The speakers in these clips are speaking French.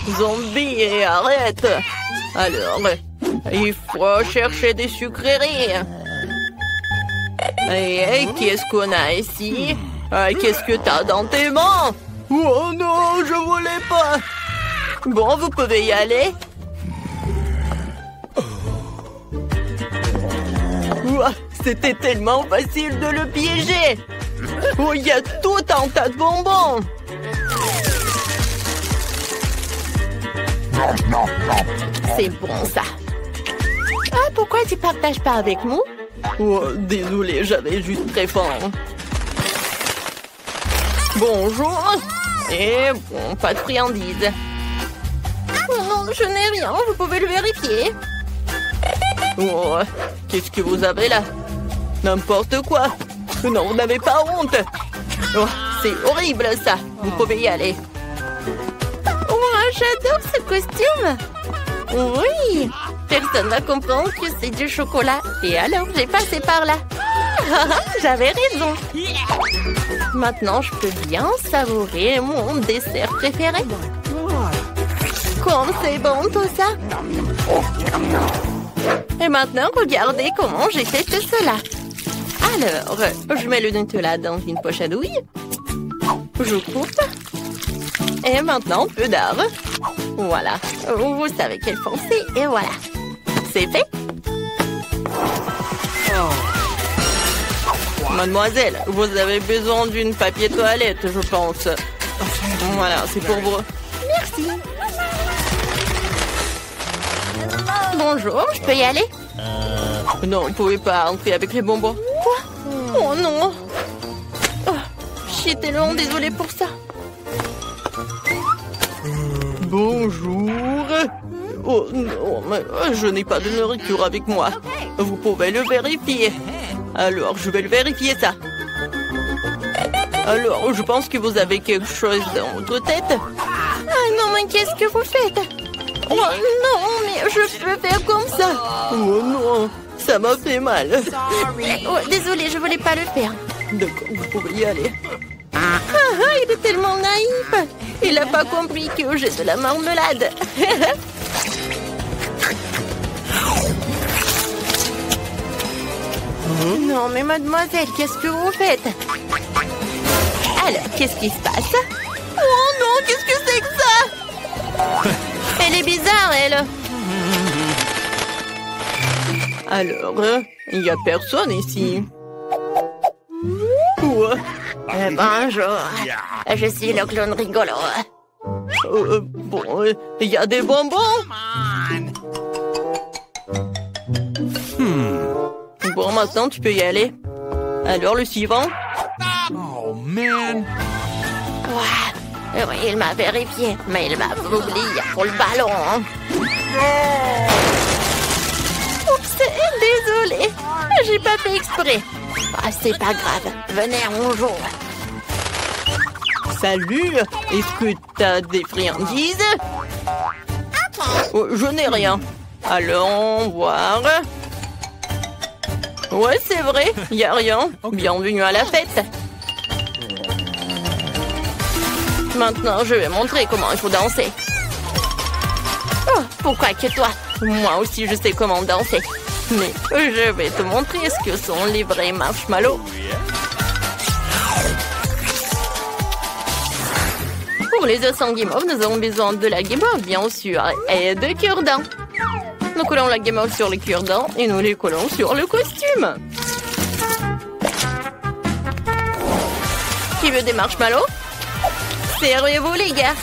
Zombie, arrête. Alors, il faut chercher des sucreries. Et qu'est-ce qu'on a ici? Qu'est-ce que t'as dans tes mains? Oh non, je voulais pas. Bon, vous pouvez y aller. Ouah, c'était tellement facile de le piéger. Oh, il y a tout un tas de bonbons. C'est bon, ça. Ah, pourquoi tu partages pas avec nous? Oh, désolé, j'avais juste très faim. Bonjour. Et bon, pas de friandises. Oh, je n'ai rien, vous pouvez le vérifier. Oh, qu'est-ce que vous avez là? N'importe quoi. Non, vous n'avez pas honte. Oh, c'est horrible, ça. Vous pouvez y aller. Oh, j'adore ce costume. Oui. Personne va comprendre que c'est du chocolat. Et alors, j'ai passé par là. J'avais raison. Maintenant, je peux bien savourer mon dessert préféré. Comme c'est bon tout ça. Et maintenant, regardez comment j'ai fait cela. Alors, je mets le Nutella dans une poche à douille. Je coupe. Et maintenant, peu d'art. Voilà. Vous savez quelle forme c'est. Et voilà. C'est fait. Mademoiselle, vous avez besoin d'une papier toilette, je pense. Voilà, c'est pour vous. Merci. Bonjour, je peux y aller? Non, vous ne pouvez pas entrer avec les bonbons. Quoi? Oh non. Oh, j'ai tellement désolée pour ça. Bonjour. Oh non, mais je n'ai pas de nourriture avec moi. Vous pouvez le vérifier. Alors, je vais le vérifier, ça. Alors, je pense que vous avez quelque chose dans votre tête. Ah non, mais qu'est-ce que vous faites? Oh non, mais je peux faire comme ça. Oh non, ça m'a fait mal. Oh, désolée, je voulais pas le faire. D'accord, vous pouvez y aller. Il est tellement naïf. Il n'a pas compris que j'ai de la marmelade. Non, mais mademoiselle, qu'est-ce que vous faites? Alors, qu'est-ce qui se passe? Oh non, qu'est-ce que c'est que ça? Elle est bizarre, elle. Alors, il n'y a personne ici. Ouais. Bonjour, je suis le clown rigolo. Bon, il y a des bonbons. Bon, maintenant, tu peux y aller. Alors, le suivant? Oh, man. Ouais. Oui, il m'a vérifié, mais il m'a oublié pour le ballon. Oups, désolé. J'ai pas fait exprès. Ah, c'est pas grave. Venez, on joue. Salut. Est-ce que t'as des friandises? Oh, je n'ai rien. Allons voir. Ouais, c'est vrai. Il n'y a rien. Bienvenue à la fête. Maintenant, je vais montrer comment il faut danser. Oh, pourquoi que toi? Moi aussi, je sais comment danser. Mais je vais te montrer ce que sont les vrais marshmallows. Pour les os en guimauve, nous avons besoin de la guimauve, bien sûr, et de cure-dents. Nous collons la guimauve sur les cure-dents et nous les collons sur le costume. Qui veut des marshmallows? Servez-vous, les gars.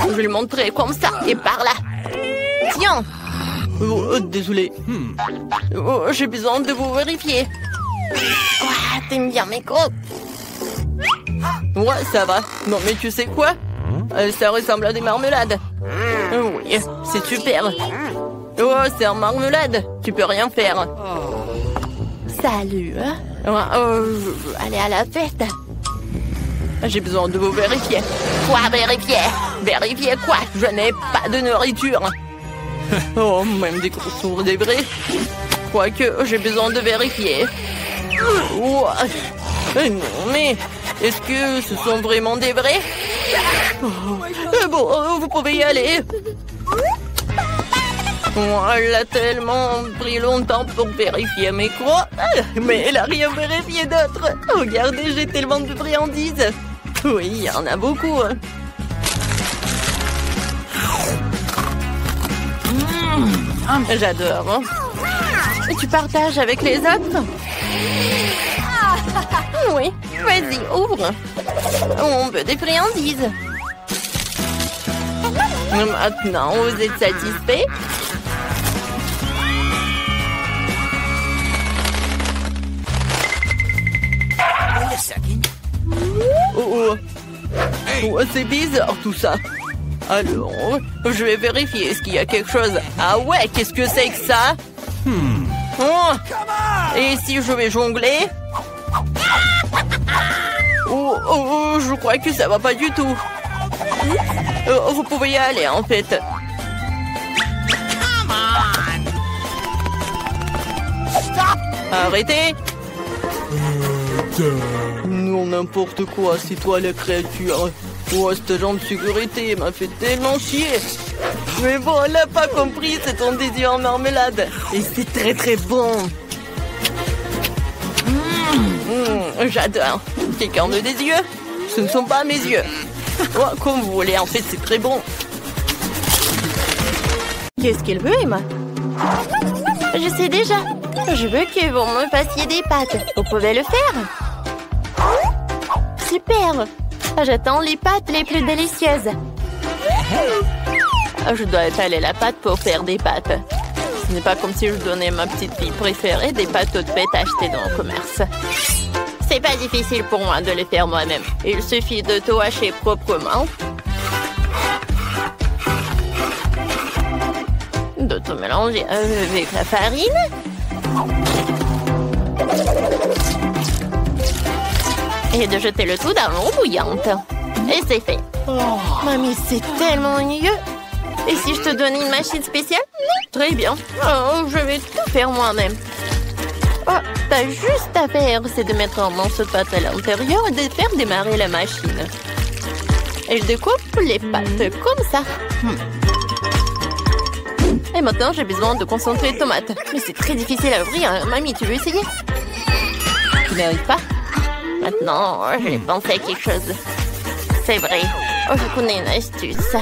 Je vais lui montrer comme ça et par là. Tiens. Oh, désolé. Oh, j'ai besoin de vous vérifier. Oh, t'aimes bien mes crocs? Ouais, ça va. Non, mais tu sais quoi? Ça ressemble à des marmelades. Oui, c'est super. Oh, c'est en marmelade. Tu peux rien faire. Salut. Je veux aller à la fête. J'ai besoin de vous vérifier. Quoi, vérifier? Vérifier quoi? Je n'ai pas de nourriture. Oh, même des contours des vrais. Quoique, j'ai besoin de vérifier. Non, mais est-ce que ce sont vraiment des vrais? Bon, vous pouvez y aller. Elle a tellement pris longtemps pour vérifier mes croix, mais elle a rien vérifié d'autre. Regardez, j'ai tellement de friandises. Oui, il y en a beaucoup. J'adore. Hein? Tu partages avec les autres? Oui, vas-y, ouvre. On veut des friandises. Maintenant, vous êtes satisfait? Oh, c'est bizarre tout ça. Alors, je vais vérifier. Est-ce qu'il y a quelque chose? Ah ouais, qu'est-ce que c'est que ça? Oh, et si je vais jongler? Je crois que ça va pas du tout. Vous pouvez y aller en fait. Arrêtez. Non, n'importe quoi, c'est toi la créature. Oh, cet agent de sécurité m'a fait tellement chier. Mais bon, elle n'a pas compris, c'est ton désir en marmelade. Et c'est très très bon. J'adore. Quelqu'un de des yeux? Ce ne sont pas mes yeux. Oh, comme vous voulez, en fait, c'est très bon. Qu'est-ce qu'il veut, Emma? Je sais déjà. Je veux que vous me fassiez des pâtes. Vous pouvez le faire? Super. J'attends les pâtes les plus délicieuses. Je dois étaler la pâte pour faire des pâtes. Ce n'est pas comme si je donnais ma petite fille préférée des pâtes toutes faites achetées dans le commerce. C'est pas difficile pour moi de les faire moi-même. Il suffit de tout hacher proprement. De tout mélanger avec la farine. Et de jeter le tout dans l'eau bouillante. Et c'est fait. Oh, mamie, c'est tellement ennuyeux. Et si je te donnais une machine spéciale? Très bien. Oh, je vais tout faire moi-même. Oh, t'as juste à faire, c'est de mettre un morceau de pâte à l'intérieur et de faire démarrer la machine. Et je découpe les pâtes comme ça. Et maintenant, j'ai besoin de concentrer les tomates. Mais c'est très difficile à ouvrir. Hein. Mamie, tu veux essayer? Tu n'arrives pas? Maintenant, j'ai pensé à quelque chose. C'est vrai. Je connais une astuce.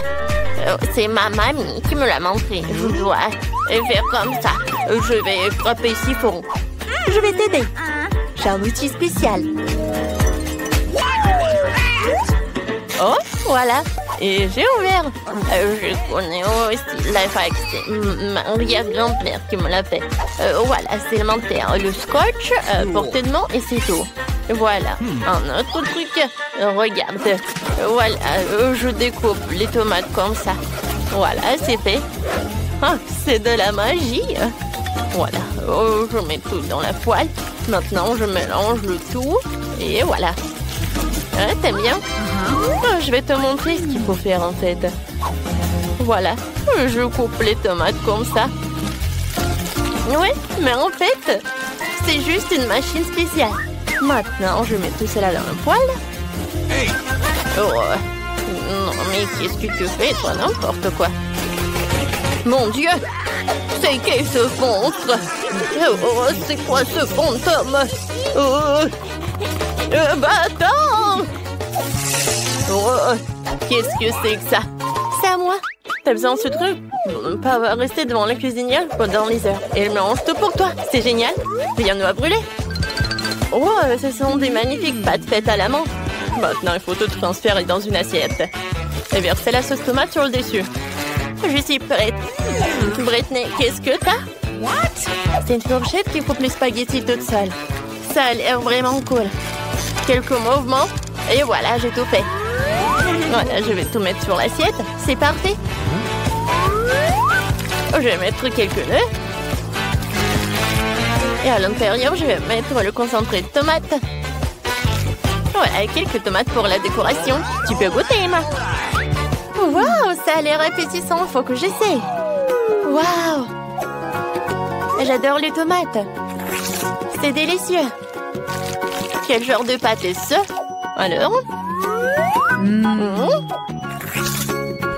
C'est ma mamie qui me l'a montré. Je dois faire comme ça. Je vais frapper si fort. Je vais t'aider. J'ai un outil spécial. Oh, voilà. Et j'ai ouvert. Je connais aussi la fac. C'est ma arrière-grand-mère qui me l'a fait. Voilà, c'est élémentaire. Le scotch, portée de main et c'est tout. Voilà. Un autre truc. Regarde. Voilà, je découpe les tomates comme ça. Voilà, c'est fait. Ah, c'est de la magie. Voilà, je mets tout dans la poêle. Maintenant, je mélange le tout. Et voilà. Ah, t'aimes bien? Je vais te montrer ce qu'il faut faire en fait. Voilà, je coupe les tomates comme ça. Ouais, mais en fait, c'est juste une machine spéciale. Maintenant, je mets tout cela dans la poêle. Oh, non, mais qu'est-ce que tu fais, toi, n'importe quoi. Mon Dieu! C'est qui ce monstre? Oh, c'est quoi ce fantôme? Oh, bâtard! Oh, qu'est-ce que c'est que ça? C'est à moi. T'as besoin de ce truc? Pas rester devant la cuisinière pendant les heures. Et elle mélange tout pour toi. C'est génial. Rien ne va brûler. Oh, ce sont des magnifiques pâtes faites à la main. Maintenant, il faut tout transférer dans une assiette. Et verser la sauce tomate sur le dessus. Je suis prête. Britney, qu'est-ce que t'as? C'est une fourchette qui coupe les spaghettis toute seule. Ça a l'air vraiment cool. Quelques mouvements. Et voilà, j'ai tout fait. Voilà, je vais tout mettre sur l'assiette. C'est parfait. Je vais mettre quelques nœuds. Et à l'intérieur, je vais mettre le concentré de tomates. Voilà, quelques tomates pour la décoration. Tu peux goûter, Emma. Waouh, ça a l'air appétissant. Faut que j'essaie. Waouh. J'adore les tomates. C'est délicieux. Quel genre de pâte est-ce? Alors?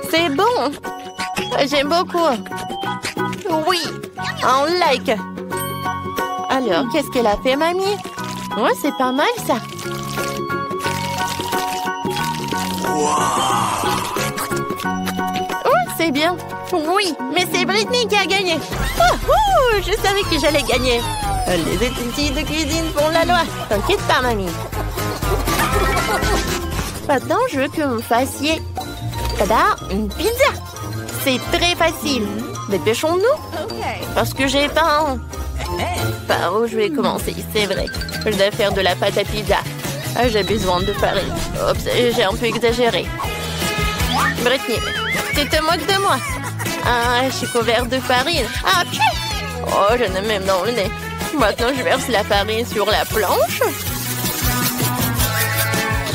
C'est bon. J'aime beaucoup. Oui, un like. Alors, qu'est-ce qu'elle a fait, mamie? Ouais, c'est pas mal, ça. Oh, c'est bien. Oui, mais c'est Britney qui a gagné. Oh, je savais que j'allais gagner. Les études de cuisine font la loi. T'inquiète pas, mamie. Maintenant, je veux que vous me fassiez... Tada, une pizza. C'est très facile. Dépêchons-nous. Parce que j'ai faim. Par où je vais commencer? C'est vrai. Je dois faire de la pâte à pizza. Ah, j'ai besoin de farine. Oups, j'ai un peu exagéré. Britney, tu te moques de moi? Ah, je suis couverte de farine. Ah, pied! Oh, j'en ai même dans le nez. Maintenant, je verse la farine sur la planche.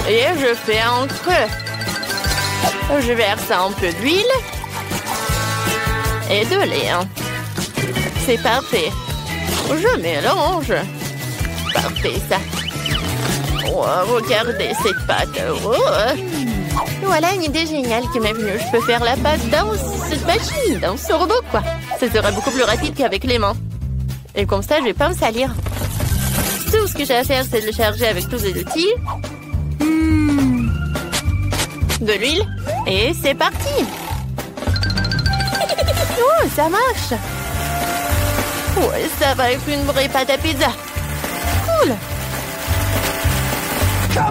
Et je fais un creux. Je verse un peu d'huile. Et de lait. C'est parfait. Je mélange. Parfait, ça. Oh, regardez cette pâte. Oh. Voilà une idée géniale qui m'est venue. Je peux faire la pâte dans cette machine, dans ce robot, quoi. Ça sera beaucoup plus rapide qu'avec les mains. Et comme ça, je vais pas me salir. Tout ce que j'ai à faire, c'est de le charger avec tous les outils. De l'huile. Et c'est parti. Oh, ça marche. Ouais, ça va être une vraie pâte à pizza. Cool.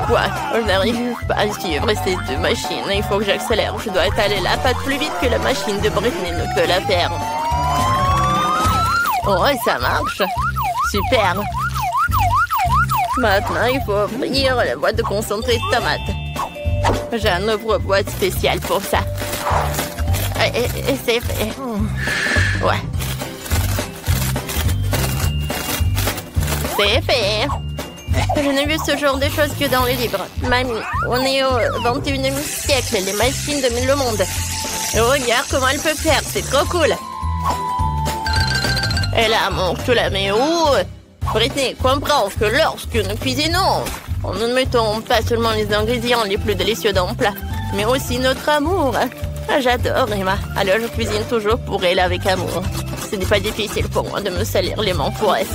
Quoi? Je n'arrive pas à suivre ces deux machines. Il faut que j'accélère. Je dois étaler la pâte plus vite que la machine de Britney ne peut la faire. Oh, ça marche. Super. Maintenant, il faut ouvrir la boîte de concentré de tomates. J'ai un ouvre-boîte spécial pour ça. Et c'est fait. Ouais. C'est fait. Je n'ai vu ce genre de choses que dans les livres. Mamie, on est au 21e siècle. Les machines dominent le monde. Regarde comment elle peut faire. C'est trop cool. Et là, mon je la mets où? Britney, comprends que lorsque nous cuisinons, nous ne mettons pas seulement les ingrédients les plus délicieux dans le plat, mais aussi notre amour. J'adore Emma. Alors je cuisine toujours pour elle avec amour. Ce n'est pas difficile pour moi de me salir les mains pour elle.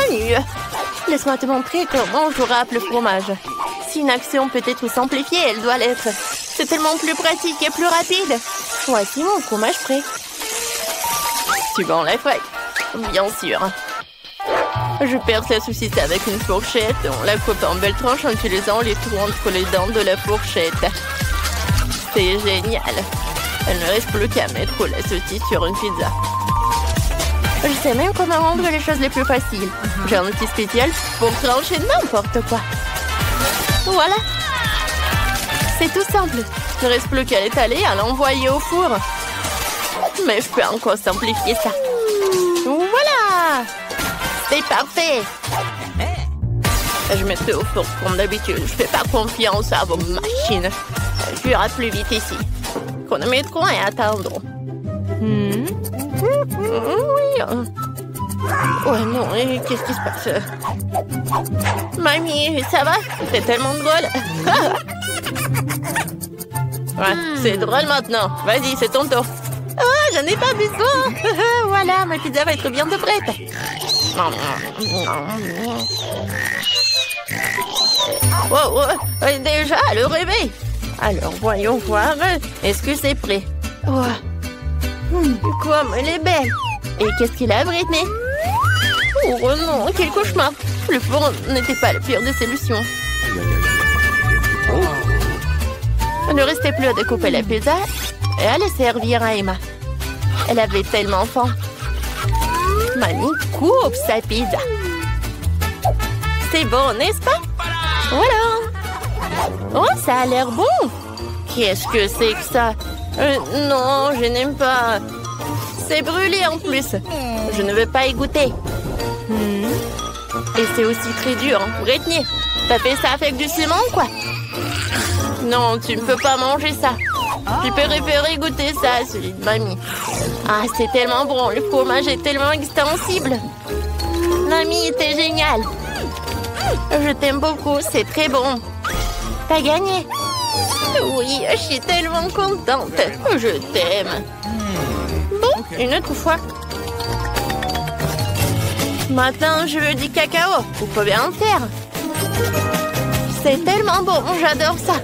Annie, laisse-moi te montrer comment je râpe le fromage. Si une action peut être simplifiée, elle doit l'être. C'est tellement plus pratique et plus rapide. Voici mon fromage prêt. Suivant la feuille. Bien sûr. Je perce la saucisse avec une fourchette. On la coupe en belles tranches en utilisant les trous entre les dents de la fourchette. C'est génial. Elle ne reste plus qu'à mettre la saucisse sur une pizza. Je sais même comment rendre les choses les plus faciles. J'ai un outil spécial pour trancher n'importe quoi. Voilà. C'est tout simple. Il ne reste plus qu'à l'étaler et à l'envoyer au four. Mais je peux encore simplifier ça. Voilà. C'est parfait. Je mettrai au four comme d'habitude. Je ne fais pas confiance à vos machines. Je ira plus vite ici. Qu'on ne met trop à attendre. Oui. Oh non, qu'est-ce qui se passe? Mamie, ça va? C'est tellement drôle. Ouais, c'est drôle maintenant. Vas-y, c'est ton tour. Oh, j'en ai pas besoin. Voilà, ma pizza va être bientôt prête. Oh, déjà, le réveil. Alors, voyons voir. Est-ce que c'est prêt? Oh. Comme elle est belle. Et qu'est-ce qu'il a, Britney? Oh non, quel cauchemar. Le four n'était pas la pire des solutions. Il ne restait plus à découper la pizza et à la servir à Emma. Elle avait tellement faim. Mamie coupe sa pizza. C'est bon, n'est-ce pas? Voilà. Oh, ça a l'air bon. Qu'est-ce que c'est que ça? Non, je n'aime pas. C'est brûlé en plus. Je ne veux pas y goûter. Et c'est aussi très dur. Britney, t'as fait ça avec du ciment, quoi? Non, tu ne peux pas manger ça. Tu peux préférer goûter ça, celui de mamie. Ah, c'est tellement bon. Le fromage est tellement extensible. Mamie était géniale. Je t'aime beaucoup, c'est très bon. T'as gagné. Oui, je suis tellement contente. Je t'aime. Bon, une autre fois. Maintenant, je veux du cacao. Vous pouvez en faire. C'est tellement bon, j'adore ça.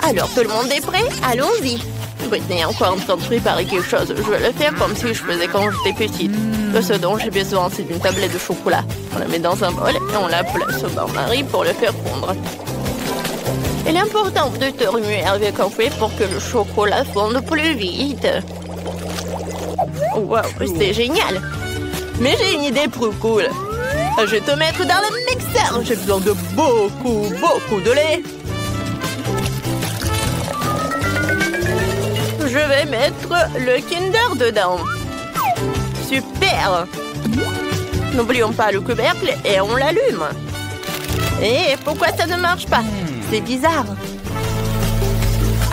Alors, tout le monde est prêt? Allons-y. Britney est encore en train de préparer quelque chose. Je vais le faire comme si je faisais quand j'étais petite. Ce dont j'ai besoin, c'est d'une tablette de chocolat. On la met dans un bol et on la place au bain-marie pour le faire fondre. Il est important de te remuer avec un fouet pour que le chocolat fonde plus vite. Wow, c'est génial. Mais j'ai une idée plus cool. Je vais te mettre dans le mixeur. J'ai besoin de beaucoup de lait. Je vais mettre le Kinder dedans. Super. N'oublions pas le couvercle et on l'allume. Et pourquoi ça ne marche pas? C'est bizarre.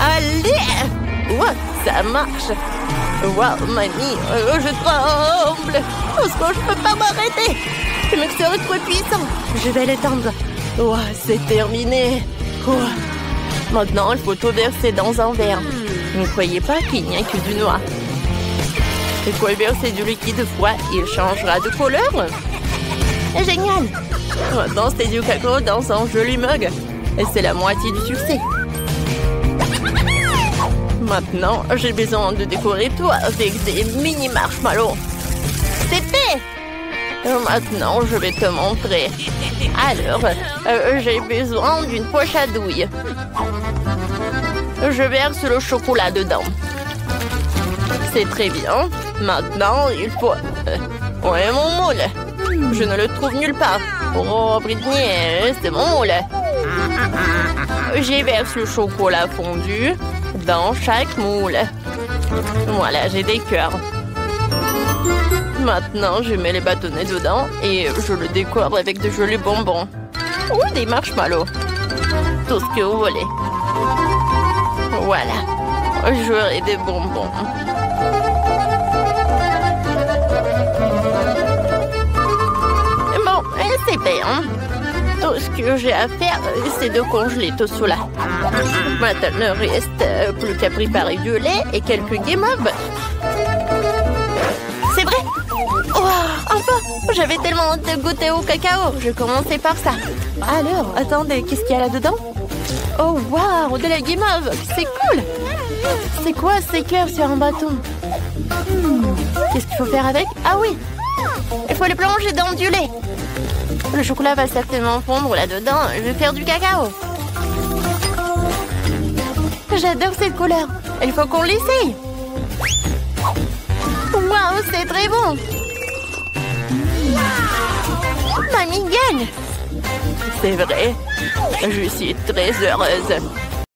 Allez! Wow, ça marche. Wow, mamie, je tremble. Parce que je peux pas m'arrêter. Le mixeur est trop puissant. Je vais l'éteindre. Wow, c'est terminé. Wow. Maintenant, il faut tout verser dans un verre. Ne croyez pas qu'il n'y a que du noir. Il faut verser du liquide froid. Il changera de couleur. Génial. Maintenant, c'est du cacao dans un joli mug. Et c'est la moitié du succès. Maintenant, j'ai besoin de décorer tout avec des mini marshmallows. C'est fait! Maintenant, je vais te montrer. Alors, j'ai besoin d'une poche à douille. Je verse le chocolat dedans. C'est très bien. Maintenant, il faut... Où est mon moule? Je ne le trouve nulle part. Oh, Britney, c'est mon moule. J'y verse le chocolat fondu dans chaque moule. Voilà, j'ai des cœurs. Maintenant, je mets les bâtonnets dedans et je le décore avec de jolis bonbons. Ou des marshmallows. Tout ce que vous voulez. Voilà. J'aurai des bonbons. Bon, c'est bien. Tout ce que j'ai à faire, c'est de congeler tout cela. Maintenant, il ne reste plus qu'à préparer du lait et quelques guimauves. C'est vrai? Oh, enfin! J'avais tellement hâte de goûter au cacao. Je commençais par ça. Alors, attendez, qu'est-ce qu'il y a là-dedans? Oh, waouh! De la guimauve! C'est cool! C'est quoi ces cœurs sur un bâton? Qu'est-ce qu'il faut faire avec? Ah oui! Il faut les plonger dans du lait. Le chocolat va certainement fondre là-dedans. Je vais faire du cacao. J'adore cette couleur. Il faut qu'on l'essaye. Waouh, c'est très bon. Mamie gagne. C'est vrai. Je suis très heureuse.